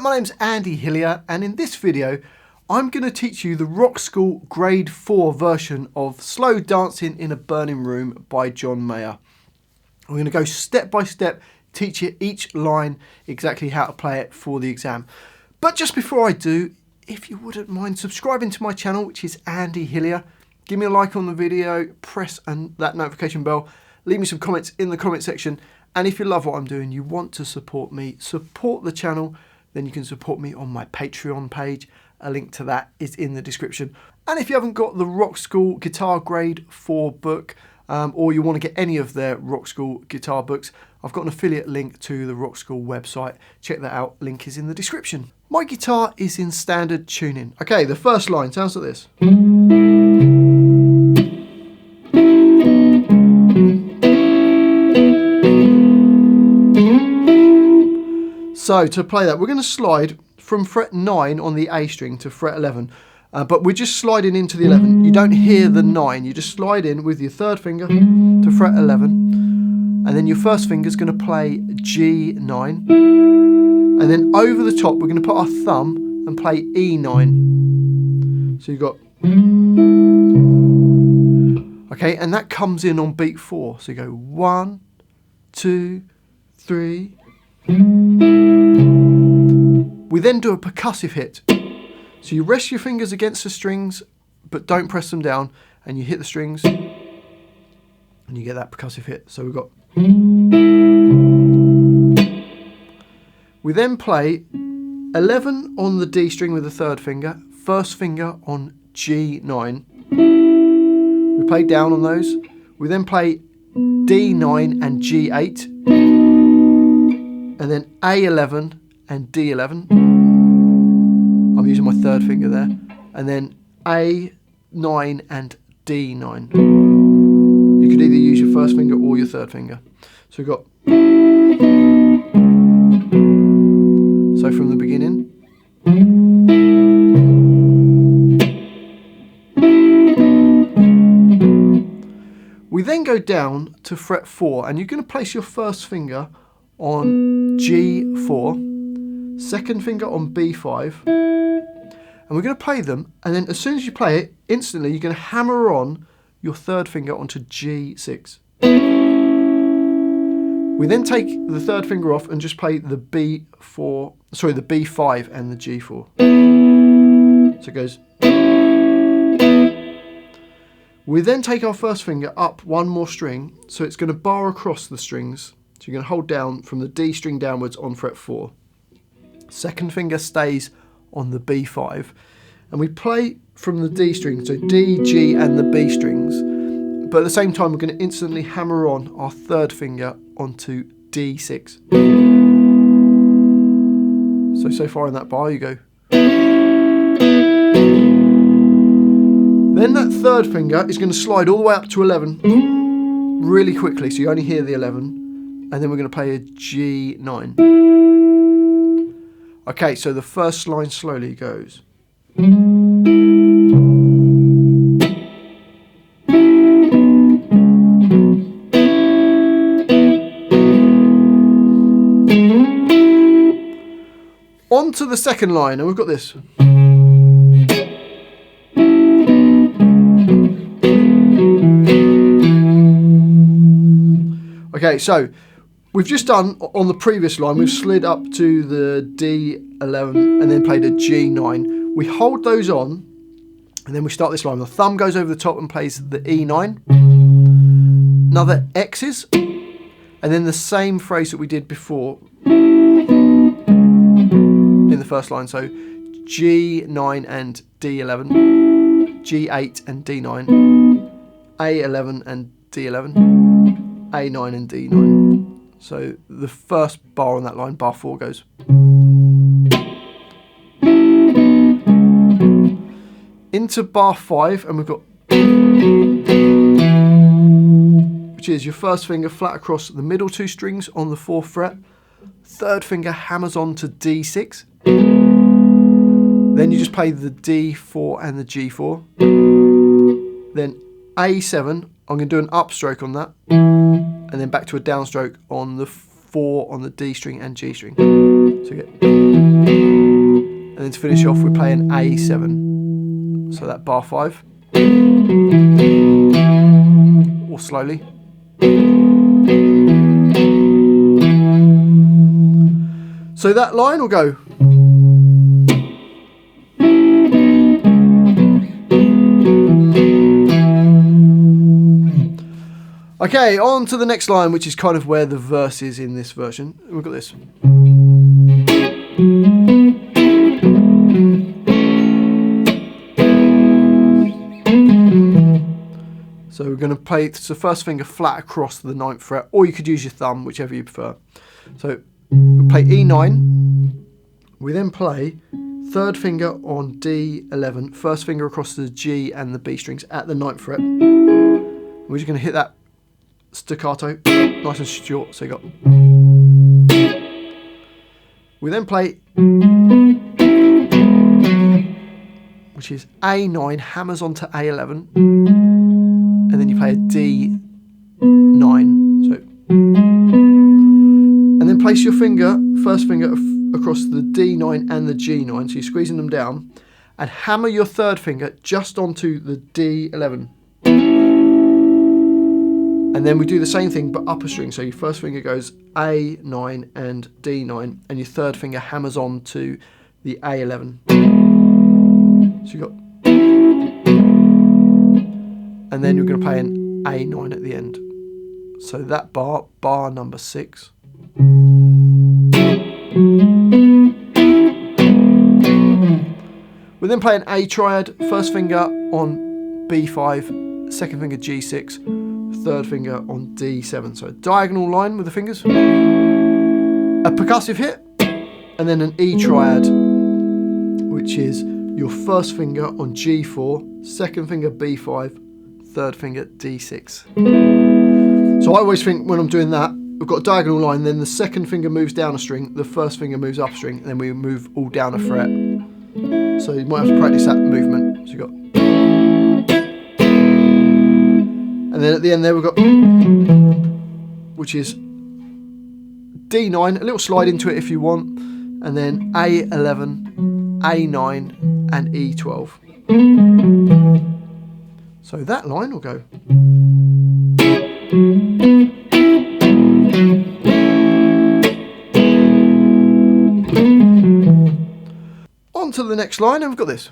my name's Andy Hillier, and in this video I'm going to teach you the Rockschool Grade 4 version of Slow Dancing in a Burning Room by John Mayer. We're going to go step by step, teach you each line, exactly how to play it for the exam. But just before I do, if you wouldn't mind subscribing to my channel, which is Andy Hillier, give me a like on the video, press that notification bell, leave me some comments in the comment section, and if you love what I'm doing, you want to support me, support the channel, then you can support me on my Patreon page. A link to that is in the description. And if you haven't got the Rockschool Guitar Grade 4 book, or you want to get any of their Rockschool guitar books, I've got an affiliate link to the Rockschool website. Check that out, link is in the description. My guitar is in standard tuning. Okay, the first line sounds like this. So to play that, we're going to slide from fret 9 on the A string to fret 11, but we're just sliding into the 11. You don't hear the 9, you just slide in with your third finger to fret 11, and then your first finger is going to play G9, and then over the top we're going to put our thumb and play E9. So you've got, okay, and that comes in on beat 4. So you go 1, 2, 3. We then do a percussive hit. So you rest your fingers against the strings, but don't press them down, and you hit the strings, and you get that percussive hit. So we've got. We then play 11 on the D string with the third finger, first finger on G9. We play down on those. We then play D9 and G8, and then A11 and D11. I'm using my third finger there. And then A9 and D9. You could either use your first finger or your third finger. So we've got. So from the beginning. We then go down to fret 4, and you're going to place your first finger on G4, second finger on B5, and we're going to play them, and then as soon as you play it, instantly you're going to hammer on your third finger onto G6. We then take the third finger off and just play the B5 and the G4. So it goes. We then take our first finger up one more string, so it's going to bar across the strings. So you're going to hold down from the D string downwards on fret 4. Second finger stays on the B5. And we play from the D string, so D, G and the B strings. But at the same time, we're going to instantly hammer on our third finger onto D6. So far in that bar you go. Then that third finger is going to slide all the way up to 11 really quickly, so you only hear the 11. And then we're going to play a G9. Okay, so the first line slowly goes. On to the second line, and we've got this. Okay, so we've just done, on the previous line, we've slid up to the D11 and then played a G9. We hold those on, and then we start this line. The thumb goes over the top and plays the E9. Another X's, and then the same phrase that we did before in the first line. So G9 and D11, G8 and D9, A11 and D11, A9 and D9. So the first bar on that line, bar 4, goes. Into bar 5, and we've got, which is your first finger flat across the middle 2 strings on the 4th fret. Third finger hammers on to D6. Then you just play the D4 and the G4. Then A7, I'm going to do an upstroke on that, and then back to a downstroke on the 4 on the D string and G string. So you get. and then to finish off we're playing A7. So that bar 5. Or slowly. So that line will go. Okay, on to the next line, which is kind of where the verse is in this version. We've got this. So we're going to play the first finger flat across the 9th fret, or you could use your thumb, whichever you prefer. So we play E9, we then play 3rd finger on D11, 1st finger across the G and the B strings at the 9th fret. We're just going to hit that staccato, nice and short, so you got. We then play, which is A9, hammers onto A11, and then you play a D9, so, and then place your finger, 1st finger across the D9 and the G9, so you're squeezing them down, and hammer your 3rd finger just onto the D11. And then we do the same thing but upper string, so your 1st finger goes A9 and D9, and your 3rd finger hammers on to the A11. So you got, and then you're going to play an A9 at the end. So that bar number 6. We then play an A triad, 1st finger on B5, 2nd finger G6, 3rd finger on D7. So a diagonal line with the fingers, a percussive hit, and then an E triad, which is your 1st finger on G4, 2nd finger B5, 3rd finger D6. So I always think when I'm doing that, we've got a diagonal line, then the 2nd finger moves down a string, the 1st finger moves up a string, and then we move all down a fret. So you might have to practice that movement. So you got, and then at the end there we've got, which is D9, a little slide into it if you want, and then A11, A9 and E12. So that line will go. On to the next line, and we've got this.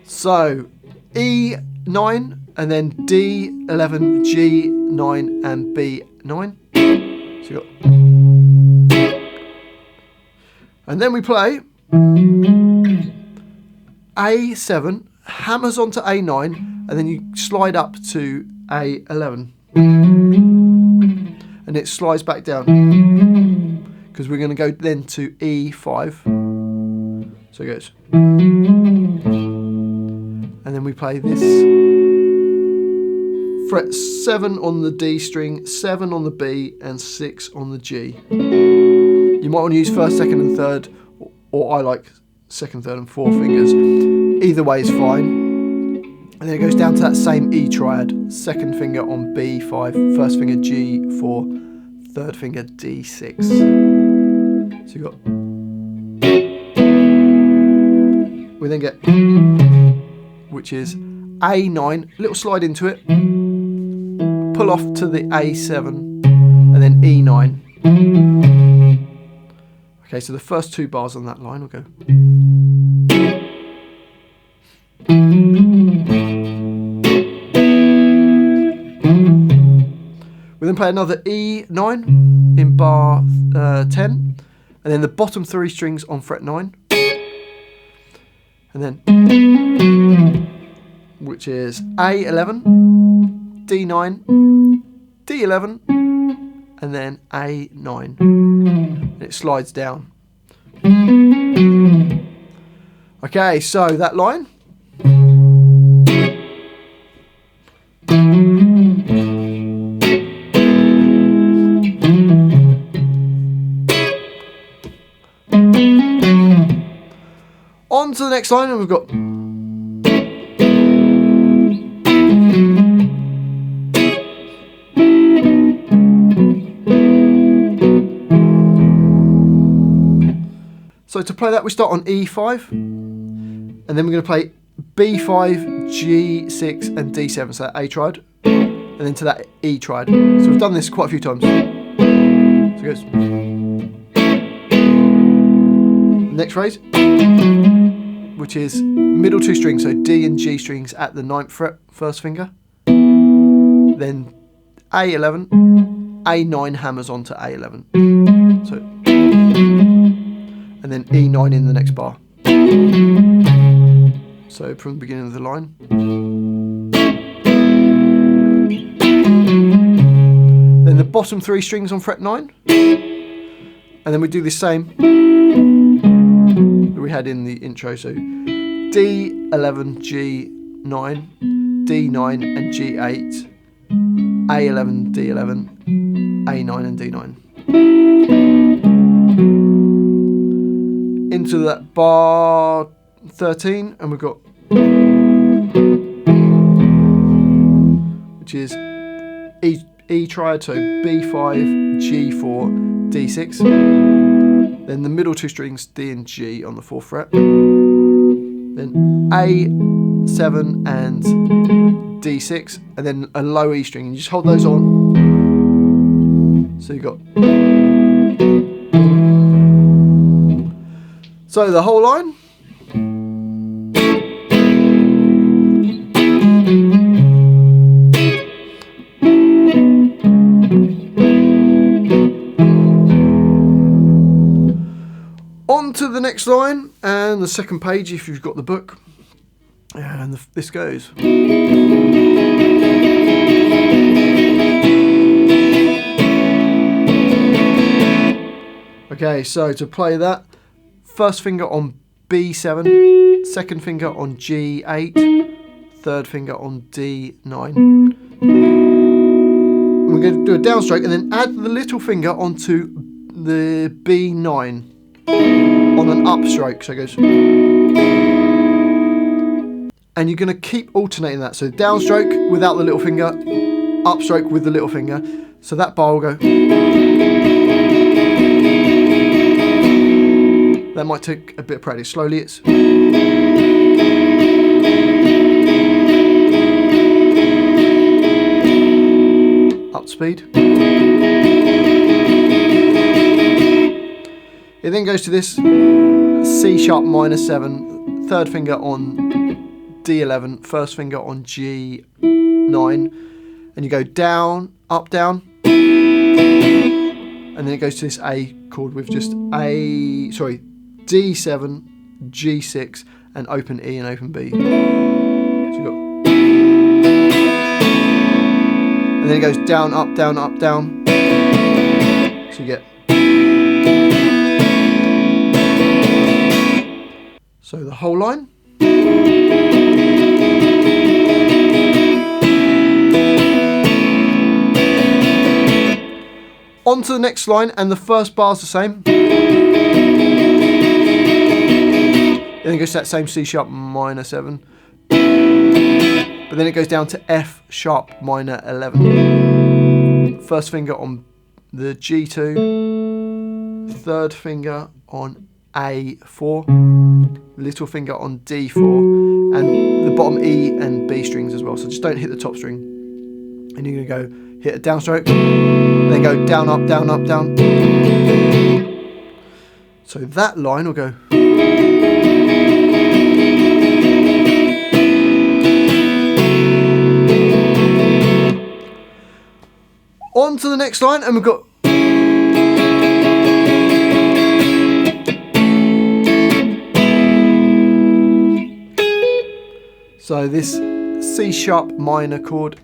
So E9 and then D11, G9 and B9. So you got, and then we play A7, hammers onto A9, and then you slide up to A11. And it slides back down. Because we're going to go then to E5. So it goes. And then we play this. Fret 7 on the D string, 7 on the B, and 6 on the G. You might want to use 1st, 2nd and 3rd, or I like 2nd, 3rd and 4th fingers. Either way is fine. And then it goes down to that same E triad, 2nd finger on B5, 1st finger G4, 3rd finger D6. So you got. We then get, which is A9, little slide into it, pull off to the A7, and then E9. Okay, so the first 2 bars on that line will go. We then play another E9 in bar 10, and then the bottom 3 strings on fret 9, and then, which is A11, D9, D11, and then A9, and it slides down. Okay, so that line. On to the next line, and we've got. So to play that, we start on E5, and then we're going to play B5, G6, and D7. So that A triad, and then to that E triad. So we've done this quite a few times. So it goes. Next phrase, which is middle two strings, so D and G strings at the 9th fret, first finger. Then A11, A9 hammers onto A11. So, and then E9 in the next bar. So from the beginning of the line. Then the bottom 3 strings on fret 9. And then we do the same that we had in the intro. So D11, G9, D9 and G8, A11, D11, A9 and D9. Into that bar 13, and we've got, which is E triad, so B5, G4, D6. Then the middle 2 strings, D and G on the 4th fret. Then A7 and D6, and then a low E string, and you just hold those on. So you've got. So the whole line. On to the next line, and the second page if you've got the book. And this goes. Okay, so to play that, first finger on B7, second finger on G8, third finger on D9. And we're going to do a downstroke and then add the little finger onto the B9 on an upstroke. So it goes. And you're going to keep alternating that. So downstroke without the little finger, upstroke with the little finger. So that bar will go. That might take a bit of practice. Slowly it's. Up speed. It then goes to this C sharp minor 7, third finger on D11, first finger on G9, and you go down, up, down, and then it goes to this A chord with just D7, G6, and open E and open B. So you've got, and then it goes down, up, down, up, down. So you get. So the whole line. On to the next line, and the first bar's the same. Then it goes to that same C sharp minor 7. But then it goes down to F sharp minor 11. First finger on the G2, third finger on A4, little finger on D4, and the bottom E and B strings as well. So just don't hit the top string. And you're going to go hit a downstroke, then go down, up, down, up, down. So that line will go. On to the next line, and we've got. So this C sharp minor chord,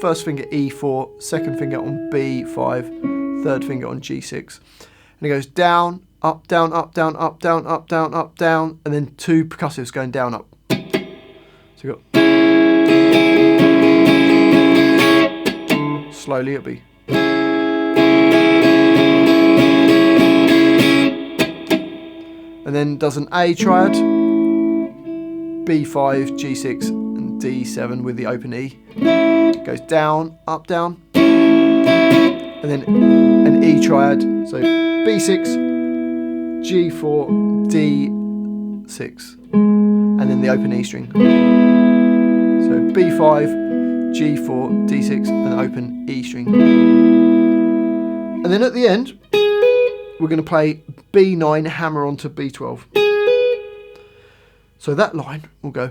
first finger E4, second finger on B5, third finger on G6. And it goes down, up, down, up, down, up, down, up, down, up, down, and then 2 percussives going down, up. So you got. Slowly it'll be. And then does an A triad, B5, G6 and D7 with the open E. Goes down, up, down. And then an E triad, so B6, G4, D6, and then the open E string. So B5, G4, D6, and open E string. And then at the end, we're going to play B9, hammer onto B12. So that line will go.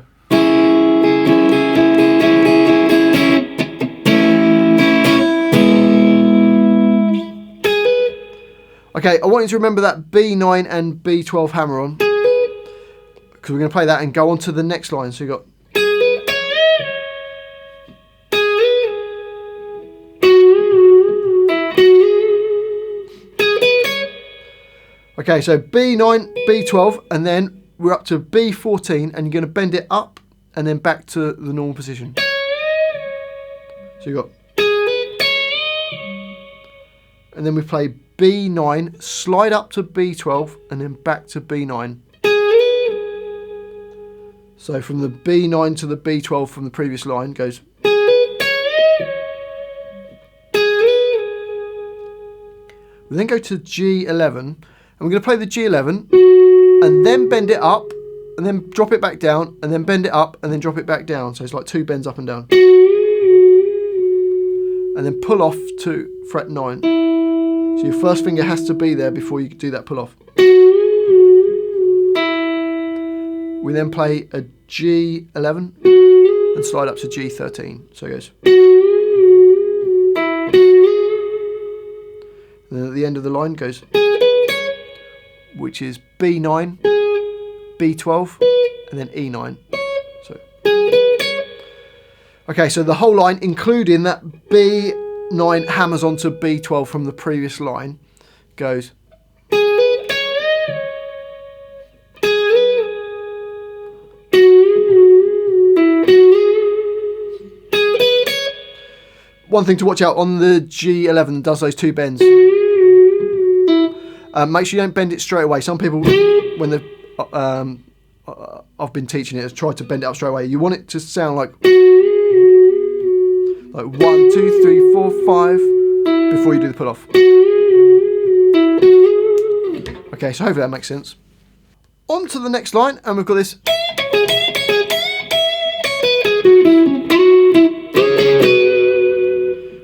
Okay, I want you to remember that B9 and B12 hammer on, because we're going to play that and go on to the next line. So you've got. Okay, so B9, B12, and then we're up to B14, and you're going to bend it up and then back to the normal position. So you've got. And then we play B9, slide up to B12, and then back to B9. So from the B9 to the B12 from the previous line goes. We then go to G11, and we're going to play the G11, and then bend it up, and then drop it back down, and then bend it up, and then drop it back down. So it's like two bends up and down. And then pull off to fret 9. So your first finger has to be there before you do that pull off. We then play a G11 and slide up to G13. So it goes. And then at the end of the line goes, which is B9, B12, and then E9. So, okay, so the whole line, including that B9 hammers onto B12 from the previous line, goes. One thing to watch out on the G11 does those two bends. Make sure you don't bend it straight away. Some people, when they've, I've been teaching it, have tried to bend it up straight away. You want it to sound like 1, 2, 3, 4, 5 before you do the pull off. Okay, so hopefully that makes sense. On to the next line, and we've got this.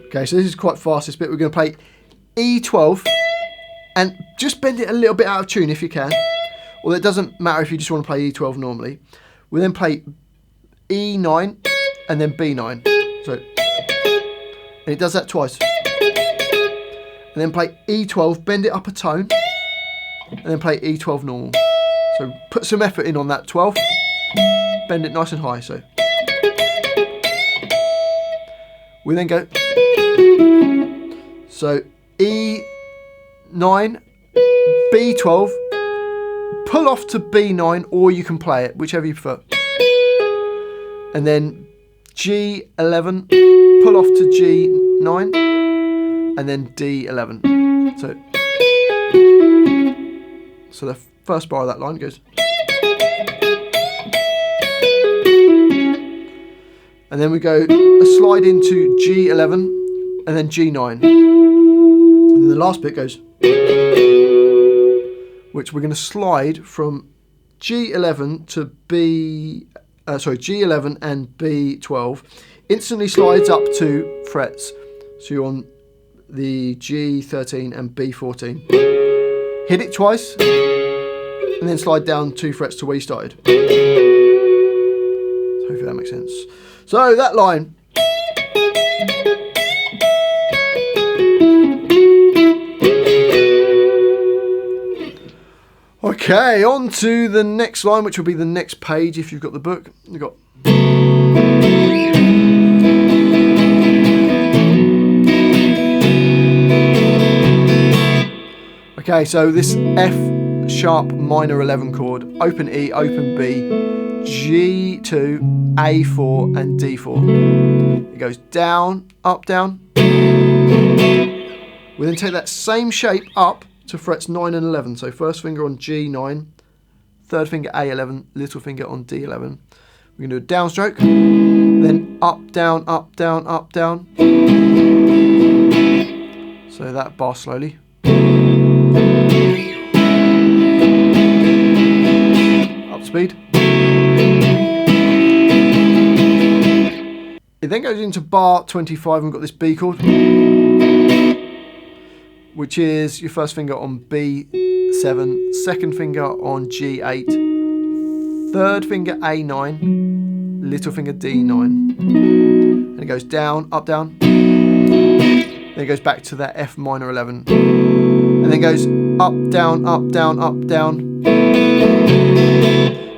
Okay, so this is quite fast, this bit. We're going to play E12 and just bend it a little bit out of tune if you can. Although it doesn't matter if you just want to play E12 normally. We then play E9 and then B9. So, and it does that twice. And then play E12, bend it up a tone, and then play E12 normal. So put some effort in on that 12, bend it nice and high. So we then go. So E9, B12, pull off to B9, or you can play it, whichever you prefer. And then G11, pull off to G9, and then D11. So the first bar of that line goes. And then we go a slide into G11 and then G9. And then the last bit goes, which we're going to slide from G11 to G11 and B12. Instantly slides up 2 frets. So you're on the G13 and B14. Hit it twice and then slide down 2 frets to where you started. So hopefully that makes sense. So that line. Okay, on to the next line, which will be the next page if you've got the book. You've got. Okay, so this F sharp minor 11 chord, open E, open B, G2, A4 and D4. It goes down, up, down. We then take that same shape up to frets 9 and 11. So first finger on G9, third finger A11, little finger on D11. We're going to do a downstroke, then up, down, up, down, up, down. So that bar slowly. speed. It then goes into bar 25 and we've got this B chord, which is your first finger on B7, second finger on G8, third finger A9, little finger D9. And it goes down, up, down. Then it goes back to that F minor 11. And then it goes up, down, up, down, up, down.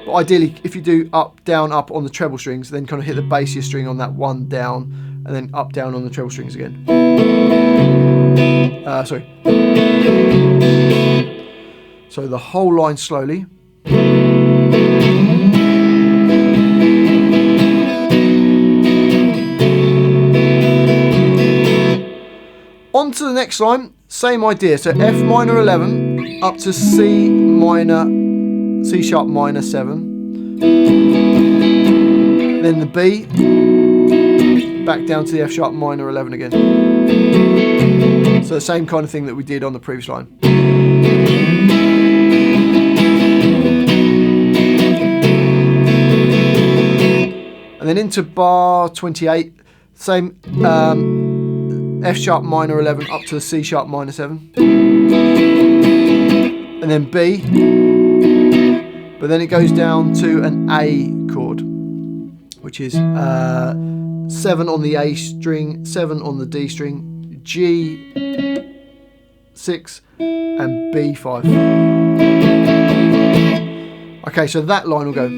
But ideally, if you do up, down, up on the treble strings, then kind of hit the bass of your string on that one down, and then up, down on the treble strings again. Sorry. So the whole line slowly. On to the next line, same idea. So F minor 11 up to C sharp minor 7. Then the B, back down to the F sharp minor 11 again. So the same kind of thing that we did on the previous line. And then into bar 28, same F sharp minor 11 up to the C sharp minor 7. And then B, but then it goes down to an A chord, which is 7 on the A string, 7 on the D string, G6 and B5. Okay, so that line will go.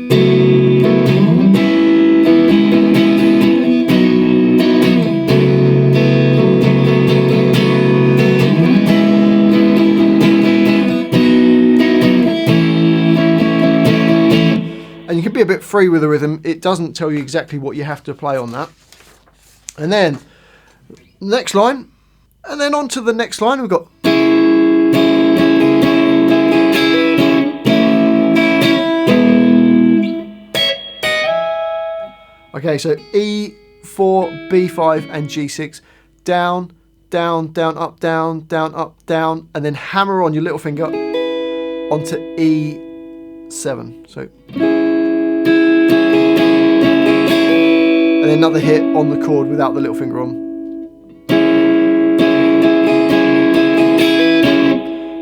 And you can be a bit free with the rhythm. It doesn't tell you exactly what you have to play on that. And then next line, and then on to the next line we've got. Okay, so E4, B5 and G6, down, down, down, up, down, down, up, down, and then hammer on your little finger onto E7. So. And then another hit on the chord without the little finger on.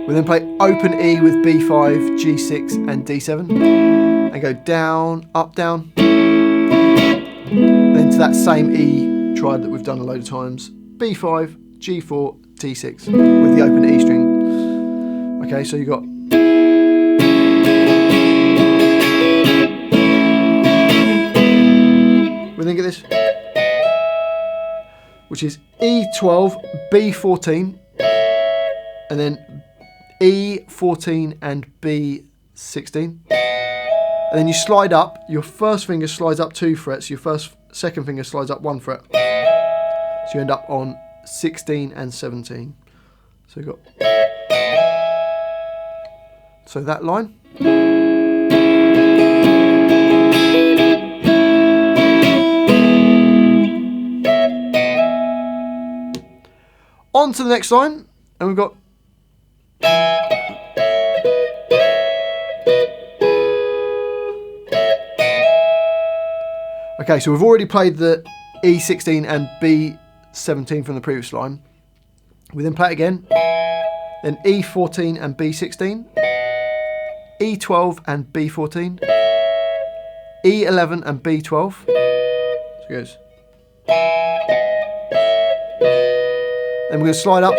We then play open E with B5, G6 and D7 and go down, up, down. Then to that same E triad that we've done a load of times, B5, G4, D6 with the open E string. Okay, so you got. We then get this, which is E12, B14, and then E14 and B16. And then you slide up, your first finger slides up 2 frets, your second finger slides up 1 fret. So you end up on 16 and 17. So you've got, so that line. On to the next line, and we've got. Okay, so we've already played the E16 and B17 from the previous line. We then play it again, then E14 and B16, E12 and B14, E11 and B12. So it goes. Then we're going to slide up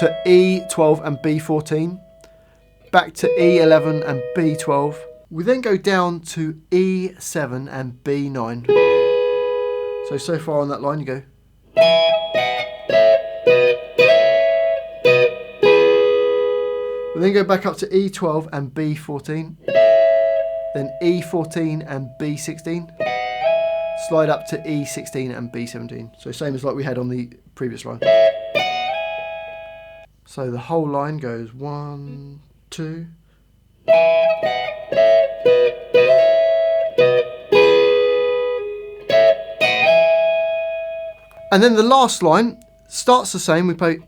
to E12 and B14, back to E11 and B12. We then go down to E7 and B9. So far on that line you go. We then go back up to E12 and B14, then E14 and B16, slide up to E16 and B17. So same as like we had on the previous line. So the whole line goes 1, 2. And then the last line starts the same. We play.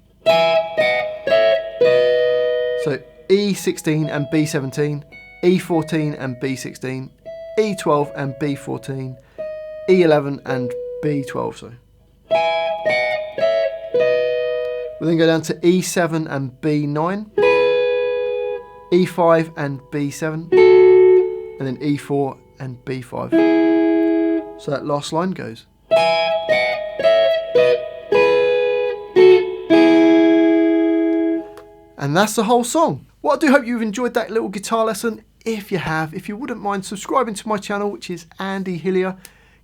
So E16 and B17, E14 and B16, E12 and B14, E11 and B12. So we'll then go down to E7 and B9, E5 and B7, and then E4 and B5. So that last line goes. And that's the whole song. Well, I do hope you've enjoyed that little guitar lesson. If you have, if you wouldn't mind subscribing to my channel, which is Andy Hillier,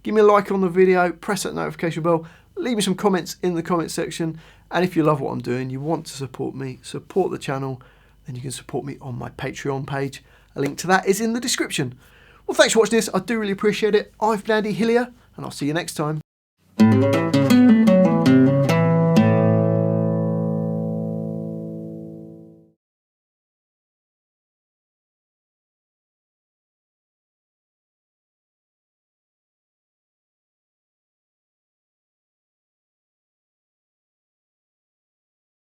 give me a like on the video, press that notification bell, leave me some comments in the comment section. And if you love what I'm doing, you want to support me, support the channel, then you can support me on my Patreon page. A link to that is in the description. Well, thanks for watching this. I do really appreciate it. I've been Andy Hillier, and I'll see you next time.